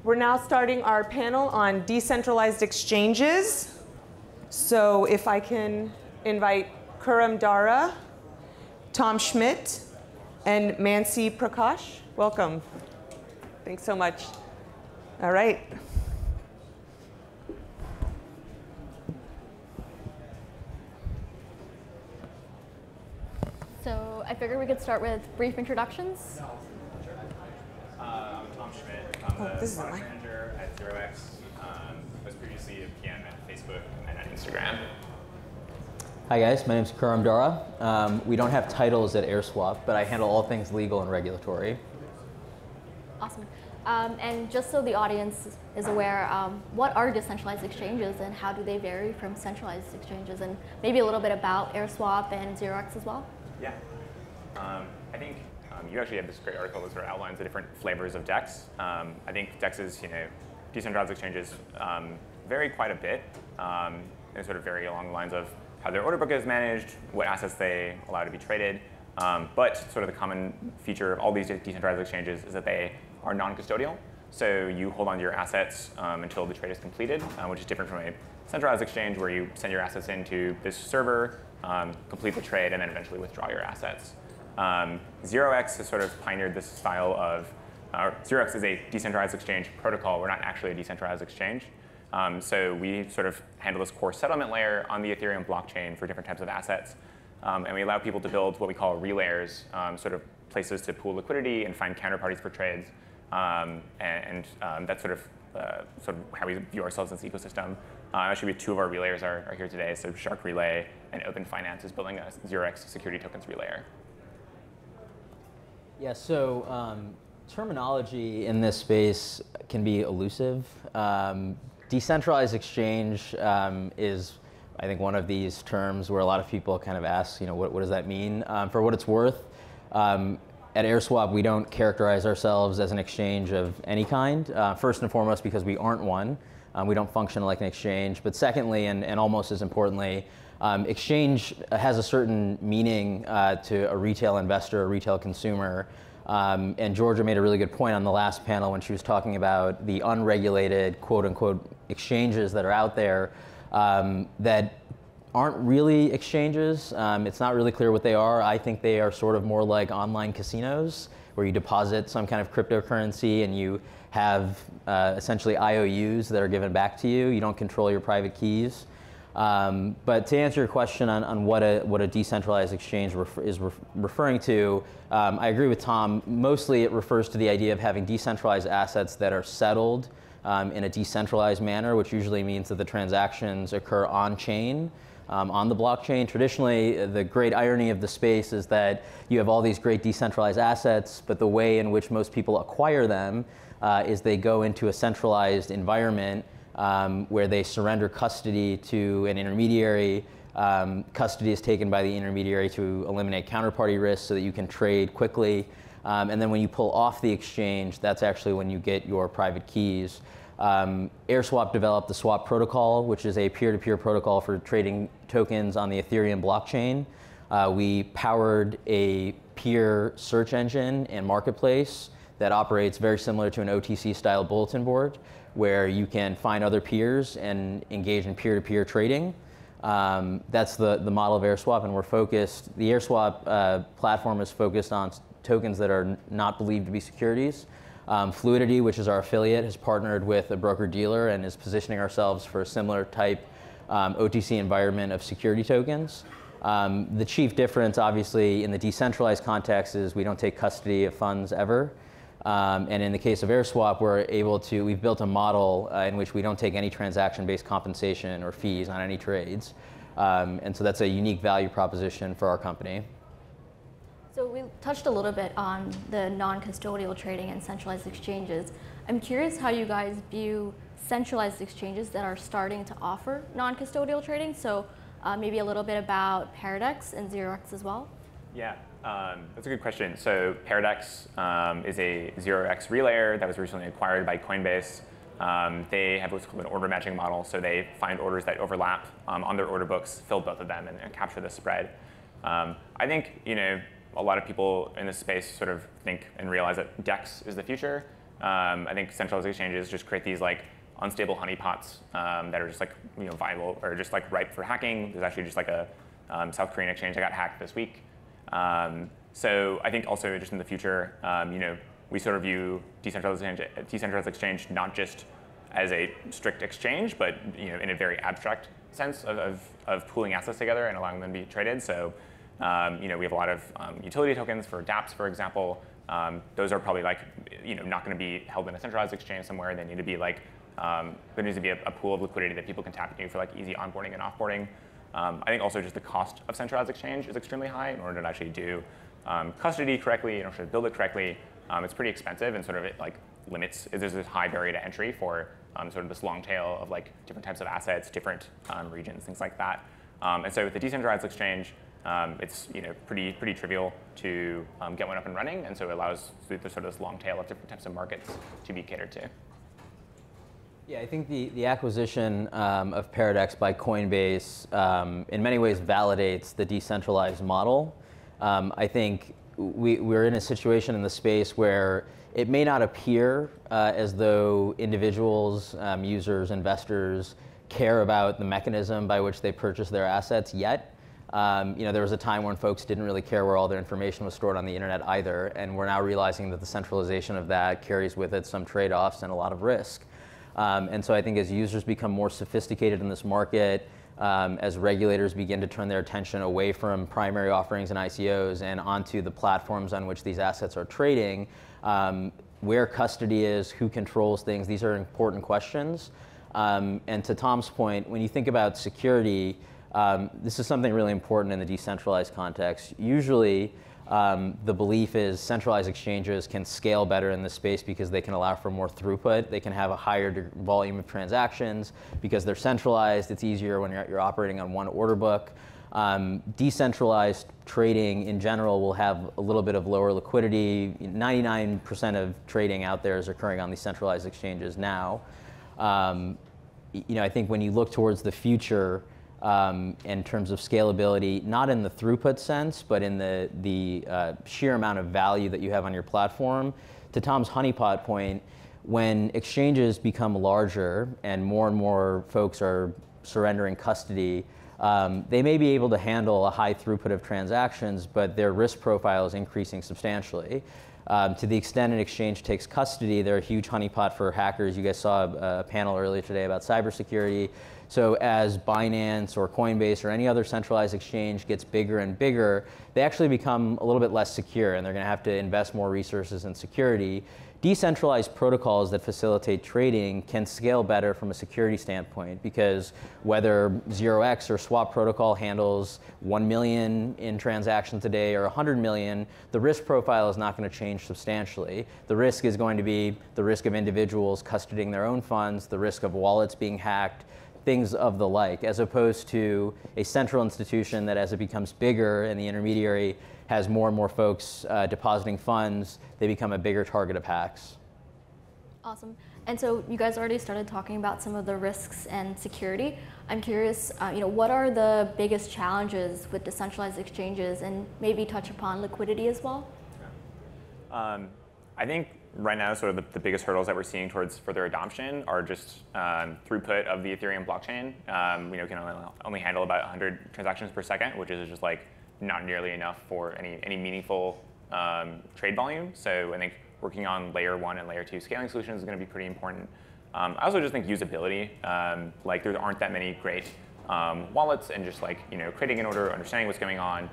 We're now starting our panel on decentralized exchanges. So if I can invite Khurram, Dara, Tom Schmidt, and Mansi Prakash. Welcome. Thanks so much. All right. So I figured we could start with brief introductions. I'm Tom Schmidt. I'm the product manager at 0x. Was previously a PM at Facebook and at Instagram. Hi guys, my name is Khurram, Dara. We don't have titles at AirSwap, but I handle all things legal and regulatory. Awesome. And just so the audience is aware, what are decentralized exchanges and how do they vary from centralized exchanges? And maybe a little bit about AirSwap and 0x as well? Yeah. I think you actually have this great article that sort of outlines the different flavors of DEX. I think DEXs, decentralized exchanges, vary quite a bit. They sort of vary along the lines of how their order book is managed, what assets they allow to be traded. But sort of the common feature of all these decentralized exchanges is that they are non-custodial. So you hold on to your assets until the trade is completed, which is different from a centralized exchange where you send your assets into this server, complete the trade, and then eventually withdraw your assets. 0x has sort of pioneered this style of, 0x is a decentralized exchange protocol. We're not actually a decentralized exchange. So we sort of handle this core settlement layer on the Ethereum blockchain for different types of assets. And we allow people to build what we call relayers, sort of places to pool liquidity and find counterparties for trades. That's sort of how we view ourselves in this ecosystem. Actually, two of our relayers are here today. So Shark Relay and Open Finance is building a 0x security tokens relayer. Yeah, so terminology in this space can be elusive. Decentralized exchange is, I think, one of these terms where a lot of people kind of ask, what does that mean? For what it's worth, at AirSwap, we don't characterize ourselves as an exchange of any kind. First and foremost, because we aren't one. We don't function like an exchange. But secondly, and almost as importantly, exchange has a certain meaning to a retail investor, a retail consumer. And Georgia made a really good point on the last panel when she was talking about the unregulated, quote unquote, exchanges that are out there that aren't really exchanges. It's not really clear what they are. I think they are sort of more like online casinos where you deposit some kind of cryptocurrency and you have essentially IOUs that are given back to you. You don't control your private keys. But to answer your question on what a decentralized exchange is referring to, I agree with Tom. Mostly it refers to the idea of having decentralized assets that are settled in a decentralized manner, which usually means that the transactions occur on-chain, on the blockchain. Traditionally, the great irony of the space is that you have all these great decentralized assets, but the way in which most people acquire them is they go into a centralized environment where they surrender custody to an intermediary. Custody is taken by the intermediary to eliminate counterparty risk so that you can trade quickly. And then when you pull off the exchange, that's actually when you get your private keys. AirSwap developed the swap protocol, which is a peer-to-peer protocol for trading tokens on the Ethereum blockchain. We powered a peer search engine and marketplace that operates very similar to an OTC-style bulletin board, where you can find other peers and engage in peer-to-peer trading. That's the model of AirSwap, and we're focused. The AirSwap platform is focused on tokens that are not believed to be securities. Fluidity, which is our affiliate, has partnered with a broker-dealer and is positioning ourselves for a similar type OTC environment of security tokens. The chief difference, obviously, in the decentralized context is we don't take custody of funds ever. And in the case of AirSwap, we've built a model in which we don't take any transaction-based compensation or fees on any trades. And so that's a unique value proposition for our company. So we touched a little bit on the non-custodial trading and centralized exchanges. I'm curious how you guys view centralized exchanges that are starting to offer non-custodial trading. So maybe a little bit about Paradex and 0x as well. Yeah, that's a good question. So Paradex is a 0x relayer that was recently acquired by Coinbase. They have what's called an order matching model. So they find orders that overlap on their order books, fill both of them, and capture the spread. I think a lot of people in this space sort of think and realize that DEX is the future. I think centralized exchanges just create these like unstable honeypots that are just like viable or just like ripe for hacking. There's actually just like a South Korean exchange that got hacked this week. So I think also just in the future, we sort of view decentralized exchange not just as a strict exchange, but in a very abstract sense of pooling assets together and allowing them to be traded. So we have a lot of utility tokens for dApps, for example. Those are probably like not going to be held in a centralized exchange somewhere. They need to be like there needs to be a pool of liquidity that people can tap into for like easy onboarding and offboarding. I think also just the cost of centralized exchange is extremely high in order to actually do custody correctly, in order to build it correctly. It's pretty expensive and sort of it like limits. There's this high barrier to entry for sort of this long tail of like different types of assets, different regions, things like that. And so with the decentralized exchange, it's pretty trivial to get one up and running, and so it allows the sort of this long tail of different types of markets to be catered to. Yeah, I think the acquisition of Paradex by Coinbase in many ways validates the decentralized model. I think we're in a situation in the space where it may not appear as though individuals, users, investors care about the mechanism by which they purchase their assets yet. There was a time when folks didn't really care where all their information was stored on the internet either, and we're now realizing that the centralization of that carries with it some trade-offs and a lot of risk. And so I think as users become more sophisticated in this market, as regulators begin to turn their attention away from primary offerings and ICOs and onto the platforms on which these assets are trading, where custody is, who controls things, these are important questions. And to Tom's point, when you think about security, this is something really important in the decentralized context. Usually, the belief is centralized exchanges can scale better in this space because they can allow for more throughput. They can have a higher volume of transactions because they're centralized. It's easier when you're operating on one order book. Decentralized trading in general will have a little bit of lower liquidity. 99% of trading out there is occurring on these centralized exchanges now. I think when you look towards the future, in terms of scalability, not in the throughput sense, but in the sheer amount of value that you have on your platform. To Tom's honeypot point, when exchanges become larger and more folks are surrendering custody, they may be able to handle a high throughput of transactions, but their risk profile is increasing substantially. To the extent an exchange takes custody, they're a huge honeypot for hackers. You guys saw a panel earlier today about cybersecurity. So as Binance or Coinbase or any other centralized exchange gets bigger and bigger, they actually become a little bit less secure, and they're going to have to invest more resources in security. Decentralized protocols that facilitate trading can scale better from a security standpoint, because whether 0x or swap protocol handles 1 million in transactions a day or 100 million, the risk profile is not going to change substantially. The risk is going to be the risk of individuals custodying their own funds, the risk of wallets being hacked, things of the like, as opposed to a central institution that as it becomes bigger and the intermediary has more and more folks depositing funds, they become a bigger target of hacks. Awesome. And so you guys already started talking about some of the risks and security. I'm curious, what are the biggest challenges with decentralized exchanges, and maybe touch upon liquidity as well? I think right now, sort of the biggest hurdles that we're seeing towards further adoption are just throughput of the Ethereum blockchain. Can only handle about 100 transactions per second, which is just like not nearly enough for any meaningful trade volume. So I think working on layer 1 and layer 2 scaling solutions is going to be pretty important. I also just think usability. There aren't that many great wallets, and just creating an order, understanding what's going on,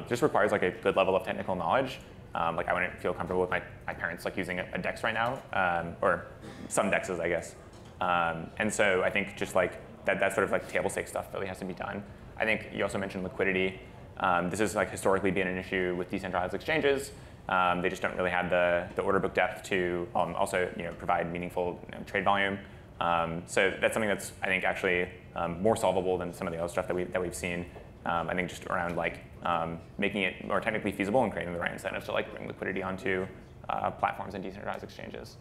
just requires like a good level of technical knowledge. I wouldn't feel comfortable with my parents using a DEX right now, or some DEXs, I guess. And so I think just that sort of table stakes stuff really has to be done. I think you also mentioned liquidity. This has historically been an issue with decentralized exchanges. They just don't really have the order book depth to also provide meaningful trade volume. So that's something that's, I think, actually more solvable than some of the other stuff that we've seen. I think just around making it more technically feasible and creating the right incentives to bring liquidity onto platforms and decentralized exchanges.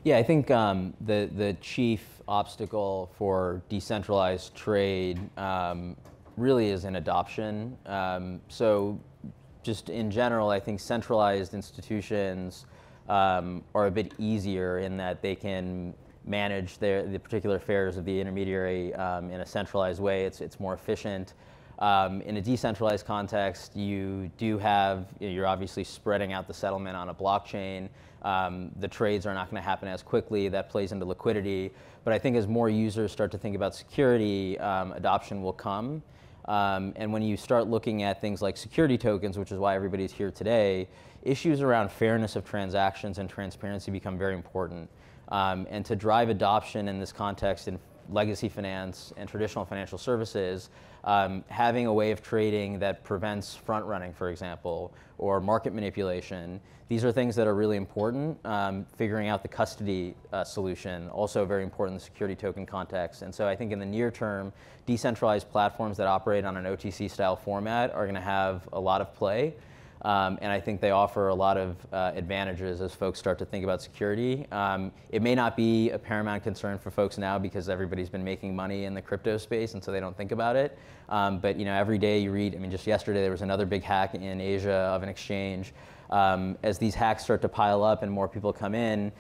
Yeah, I think the chief obstacle for decentralized trade really is in adoption. So just in general, I think centralized institutions are a bit easier in that they can manage the particular affairs of the intermediary in a centralized way. It's more efficient. In a decentralized context, you do have, you're obviously spreading out the settlement on a blockchain. The trades are not going to happen as quickly. That plays into liquidity. But I think as more users start to think about security, adoption will come. And when you start looking at things like security tokens, which is why everybody's here today, issues around fairness of transactions and transparency become very important. And to drive adoption in this context in legacy finance and traditional financial services, having a way of trading that prevents front running, for example, or market manipulation, these are things that are really important. Figuring out the custody solution, also very important in the security token context. And so I think in the near term, decentralized platforms that operate on an OTC style format are going to have a lot of play. And I think they offer a lot of advantages as folks start to think about security. It may not be a paramount concern for folks now because everybody's been making money in the crypto space, and so they don't think about it. But every day you read, just yesterday there was another big hack in Asia of an exchange. As these hacks start to pile up and more people come in,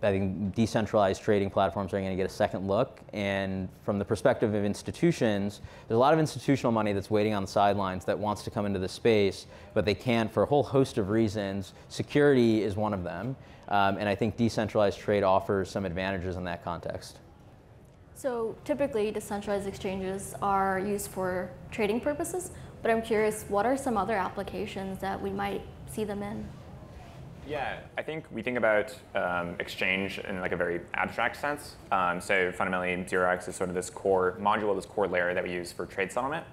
I think decentralized trading platforms are going to get a second look. And from the perspective of institutions, there's a lot of institutional money that's waiting on the sidelines that wants to come into the space, but they can't for a whole host of reasons. Security is one of them. And I think decentralized trade offers some advantages in that context. So typically, decentralized exchanges are used for trading purposes, but I'm curious, what are some other applications that we might see them in? Yeah, I think we think about exchange in like a very abstract sense. So fundamentally, 0x is sort of this core module, this core layer that we use for trade settlement.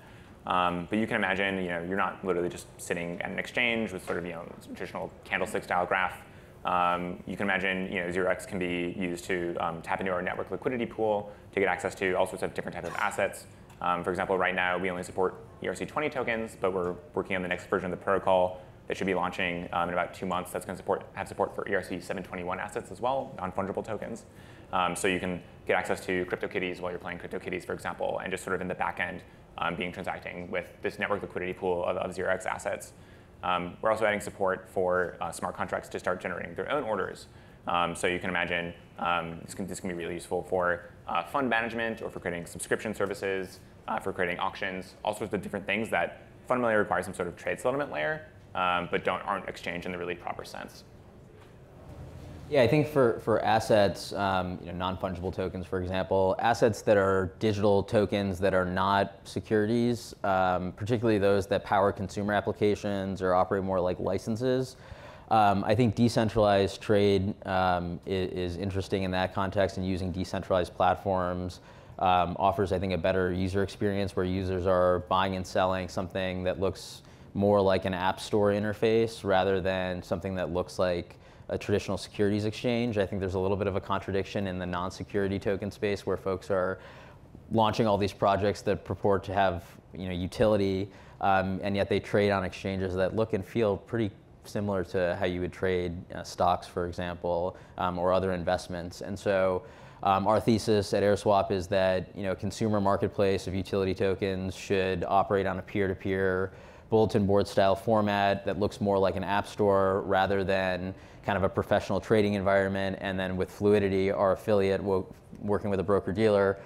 But you can imagine, you're not literally just sitting at an exchange with sort of traditional candlestick style graph. You can imagine, 0x can be used to tap into our network liquidity pool to get access to all sorts of different types of assets. For example, right now we only support ERC20 tokens, but we're working on the next version of the protocol that should be launching in about 2 months. That's going to have support for ERC721 assets as well, non-fungible tokens. So you can get access to CryptoKitties while you're playing CryptoKitties, for example, and just sort of in the back end transacting with this network liquidity pool of 0x assets. We're also adding support for smart contracts to start generating their own orders. So you can imagine this can be really useful for fund management or for creating subscription services, for creating auctions, all sorts of different things that fundamentally require some sort of trade settlement layer, but aren't exchanged in the really proper sense. Yeah, I think for assets, non-fungible tokens, for example, assets that are digital tokens that are not securities, particularly those that power consumer applications or operate more like licenses. I think decentralized trade is interesting in that context, and using decentralized platforms offers, I think, a better user experience where users are buying and selling something that looks more like an app store interface rather than something that looks like a traditional securities exchange. I think there's a little bit of a contradiction in the non-security token space where folks are launching all these projects that purport to have utility, and yet they trade on exchanges that look and feel pretty similar to how you would trade stocks, for example, or other investments. And so our thesis at AirSwap is that consumer marketplace of utility tokens should operate on a peer-to-peer bulletin board style format that looks more like an app store rather than kind of a professional trading environment. And then with Fluidity, our affiliate, working with a broker-dealer,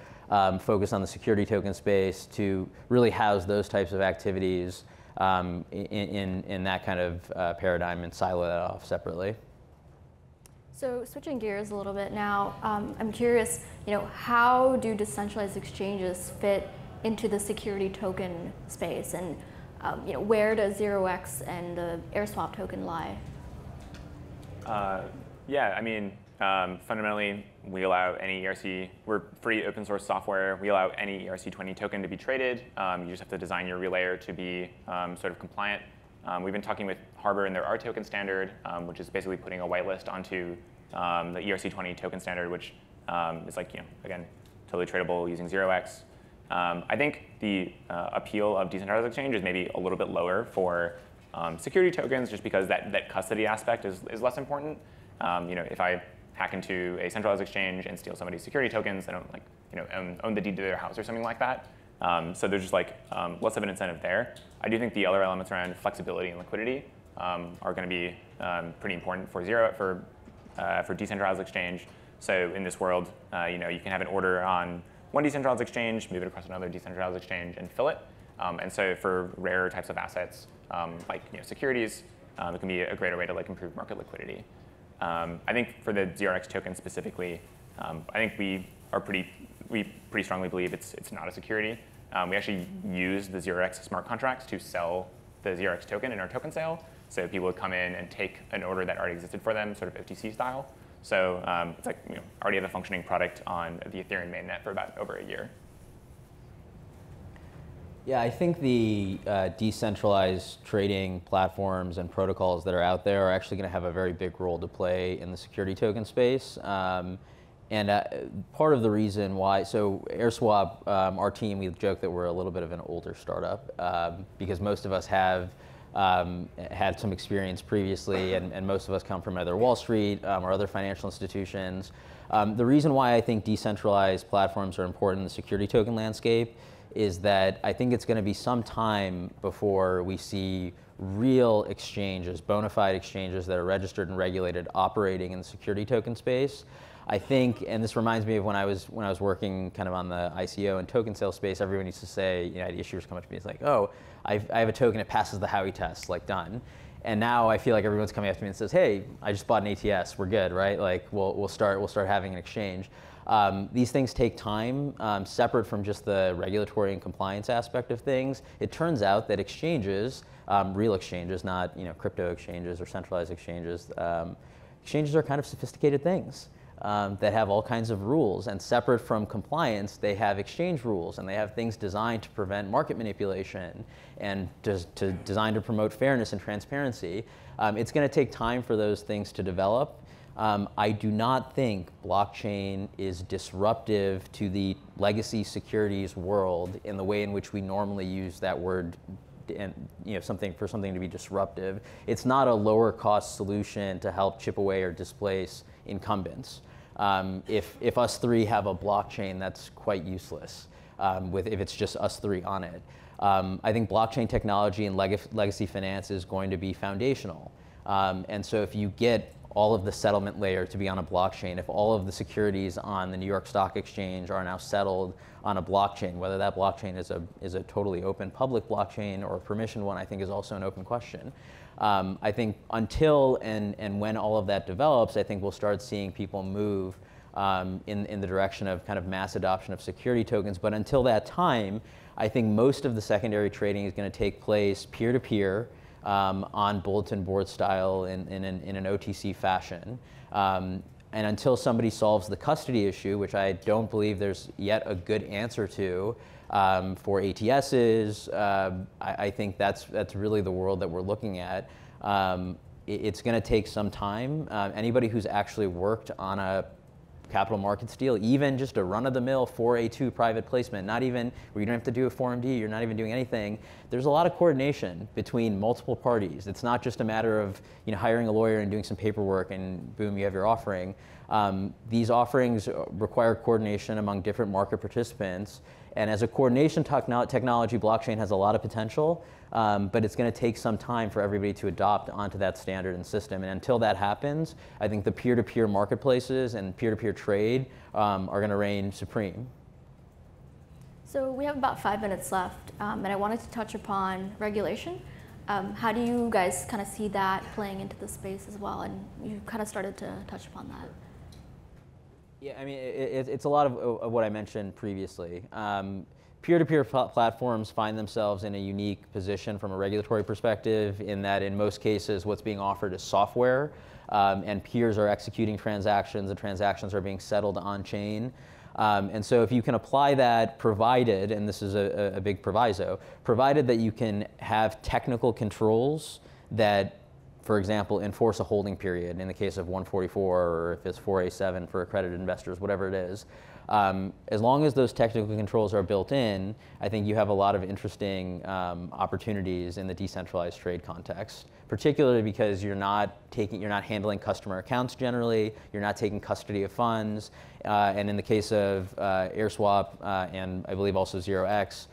focus on the security token space to really house those types of activities in that kind of paradigm and silo that off separately. So switching gears a little bit now, I'm curious, how do decentralized exchanges fit into the security token space, and where does 0x and the AirSwap token lie? Fundamentally, we allow any ERC, we're free open source software. We allow any ERC20 token to be traded. You just have to design your relayer to be sort of compliant. We've been talking with Harbor and their R token standard, which is basically putting a whitelist onto the ERC20 token standard, which is again, totally tradable using 0x. I think the appeal of decentralized exchange is maybe a little bit lower for security tokens, just because that custody aspect is less important. If I hack into a centralized exchange and steal somebody's security tokens, I don't own the deed to their house or something like that. So there's just less of an incentive there. I do think the other elements around flexibility and liquidity are going to be pretty important for decentralized exchange. So in this world, you can have an order on one decentralized exchange, move it across another decentralized exchange, and fill it. And so for rarer types of assets, like securities, it can be a greater way to improve market liquidity. I think for the ZRX token specifically, I think we pretty strongly believe it's not a security. We actually use the ZRX smart contracts to sell the ZRX token in our token sale. So people would come in and take an order that already existed for them, sort of OTC style. So it's already have a functioning product on the Ethereum mainnet for about over a year. Yeah, I think the decentralized trading platforms and protocols that are out there are actually going to have a very big role to play in the security token space. And part of the reason why, so AirSwap, our team, we joke that we're a little bit of an older startup because most of us have had some experience previously, and most of us come from either Wall Street or other financial institutions. The reason why I think decentralized platforms are important in the security token landscape is that I think it's going to be some time before we see real exchanges, bona fide exchanges that are registered and regulated operating in the security token space. I think, and this reminds me of when I was working kind of on the ICO and token sale space, everyone used to say, the issuers come up to me, it's like, oh, I have a token, it passes the Howey test, done. And now I feel like everyone's coming up to me and says, hey, I just bought an ATS, we're good, right? We'll start having an exchange. These things take time, separate from just the regulatory and compliance aspect of things. It turns out that exchanges, real exchanges, not crypto exchanges or centralized exchanges, exchanges are kind of sophisticated things that have all kinds of rules. And separate from compliance, they have exchange rules, and they have things designed to prevent market manipulation and designed to promote fairness and transparency. It's going to take time for those things to develop. I do not think blockchain is disruptive to the legacy securities world in the way in which we normally use that word, and something to be disruptive. It's not a lower cost solution to help chip away or displace incumbents. If us three have a blockchain, that's quite useless if it's just us three on it. I think blockchain technology and legacy finance is going to be foundational. And so if you get all of the settlement layer to be on a blockchain, if all of the securities on the New York Stock Exchange are now settled on a blockchain, whether that blockchain is a totally open public blockchain or a permissioned one, I think is also an open question. I think until and when all of that develops, I think we'll start seeing people move in the direction of kind of mass adoption of security tokens. But until that time, I think most of the secondary trading is going to take place peer-to-peer, on bulletin board style in an OTC fashion. And until somebody solves the custody issue, which I don't believe there's yet a good answer to for ATSs, I think that's really the world that we're looking at. It's going to take some time. Anybody who's actually worked on a capital markets deal, even just a run-of-the-mill 4A2 private placement, not even where you don't have to do a Form D, you're not even doing anything. There's a lot of coordination between multiple parties. It's not just a matter of hiring a lawyer and doing some paperwork and boom, you have your offering. These offerings require coordination among different market participants. And as a coordination technology, blockchain has a lot of potential, but it's going to take some time for everybody to adopt onto that standard and system. And until that happens, I think the peer-to-peer marketplaces and peer-to-peer trade are going to reign supreme. So we have about 5 minutes left, and I wanted to touch upon regulation. How do you guys kind of see that playing into the space as well? And you kind of started to touch upon that. Yeah, I mean, it's a lot of what I mentioned previously. Peer-to-peer platforms find themselves in a unique position from a regulatory perspective in that in most cases what's being offered is software, and peers are executing transactions, and transactions are being settled on-chain. And so if you can apply that, provided, and this is a big proviso, provided that you can have technical controls that, for example, enforce a holding period in the case of 144, or if it's 4A7 for accredited investors, whatever it is. As long as those technical controls are built in, I think you have a lot of interesting opportunities in the decentralized trade context, particularly because you're not handling customer accounts generally, you're not taking custody of funds, and in the case of AirSwap and I believe also 0x,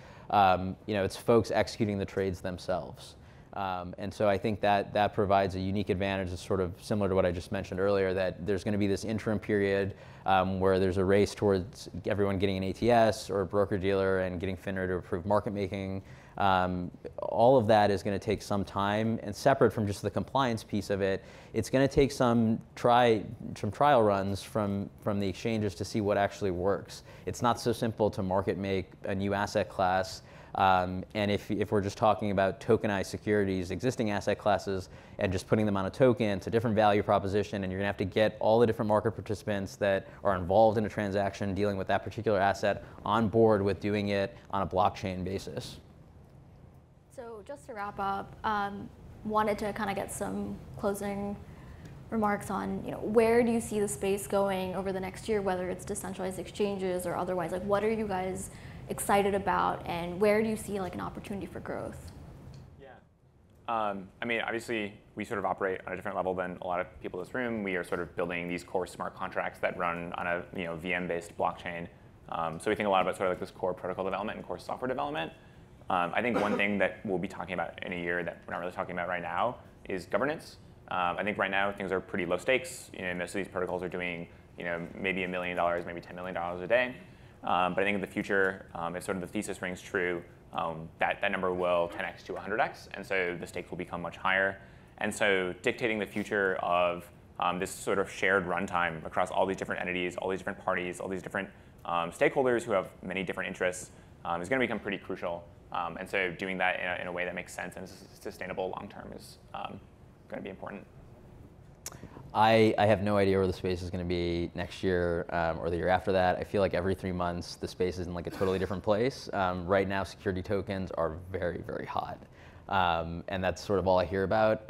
it's folks executing the trades themselves. And so I think that provides a unique advantage. It's sort of similar to what I just mentioned earlier, that there's going to be this interim period where there's a race towards everyone getting an ATS or a broker-dealer and getting FINRA to approve market making. All of that is going to take some time, and separate from just the compliance piece of it, it's going to take some trial runs from the exchanges to see what actually works. It's not so simple to market make a new asset class. And if we're just talking about tokenized securities, existing asset classes, and just putting them on a token, it's a different value proposition, and you're going to have to get all the different market participants that are involved in a transaction dealing with that particular asset on board with doing it on a blockchain basis. So just to wrap up, wanted to kind of get some closing remarks on, where do you see the space going over the next year, whether it's decentralized exchanges or otherwise? Like, what are you guys excited about, and where do you see like an opportunity for growth? Yeah, I mean, obviously we sort of operate on a different level than a lot of people in this room. We are sort of building these core smart contracts that run on a VM-based blockchain. So we think a lot about sort of like this core protocol development and core software development. I think one thing that we'll be talking about in a year that we're not really talking about right now is governance. I think right now things are pretty low stakes. Most of these protocols are doing maybe $1 million, maybe $10 million a day. But I think in the future, if sort of the thesis rings true, that number will 10x to 100x, and so the stakes will become much higher. And so dictating the future of this sort of shared runtime across all these different entities, all these different parties, all these different stakeholders who have many different interests is going to become pretty crucial. And so doing that in a way that makes sense and is sustainable long term is going to be important. I have no idea where the space is going to be next year or the year after that. I feel like every 3 months the space is in like a totally different place. Right now, security tokens are very, very hot. And that's sort of all I hear about.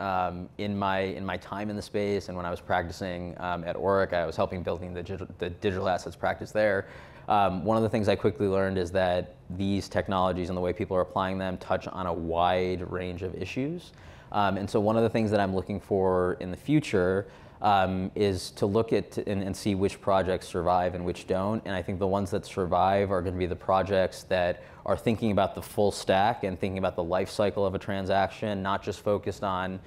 In my time in the space and when I was practicing at Oric, I was helping building the digital assets practice there. One of the things I quickly learned is that these technologies and the way people are applying them touch on a wide range of issues. And so one of the things that I'm looking for in the future is to look at and see which projects survive and which don't. And I think the ones that survive are going to be the projects that are thinking about the full stack and thinking about the life cycle of a transaction, not just focused on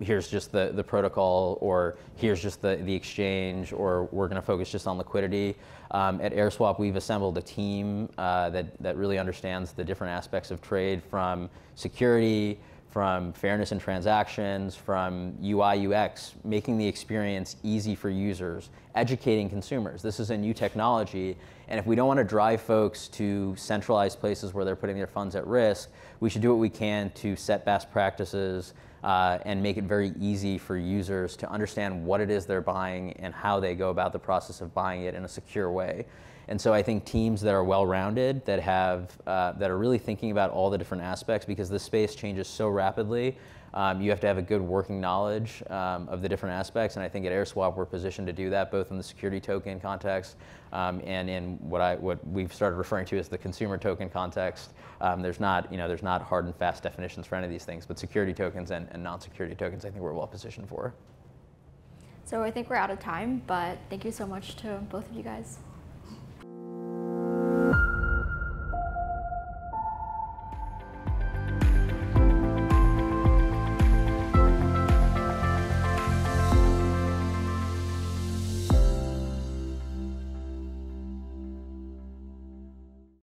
here's just the protocol, or here's just the exchange, or we're going to focus just on liquidity. At AirSwap, we've assembled a team that really understands the different aspects of trade, from security, from fairness in transactions, from UI, UX, making the experience easy for users, educating consumers. This is a new technology, and if we don't want to drive folks to centralized places where they're putting their funds at risk, we should do what we can to set best practices and make it very easy for users to understand what it is they're buying and how they go about the process of buying it in a secure way. And so I think teams that are well-rounded, that are really thinking about all the different aspects, because this space changes so rapidly, you have to have a good working knowledge of the different aspects. And I think at AirSwap we're positioned to do that, both in the security token context and in what we've started referring to as the consumer token context. There's not hard and fast definitions for any of these things, but security tokens and non-security tokens, I think we're well positioned for. So I think we're out of time, but thank you so much to both of you guys.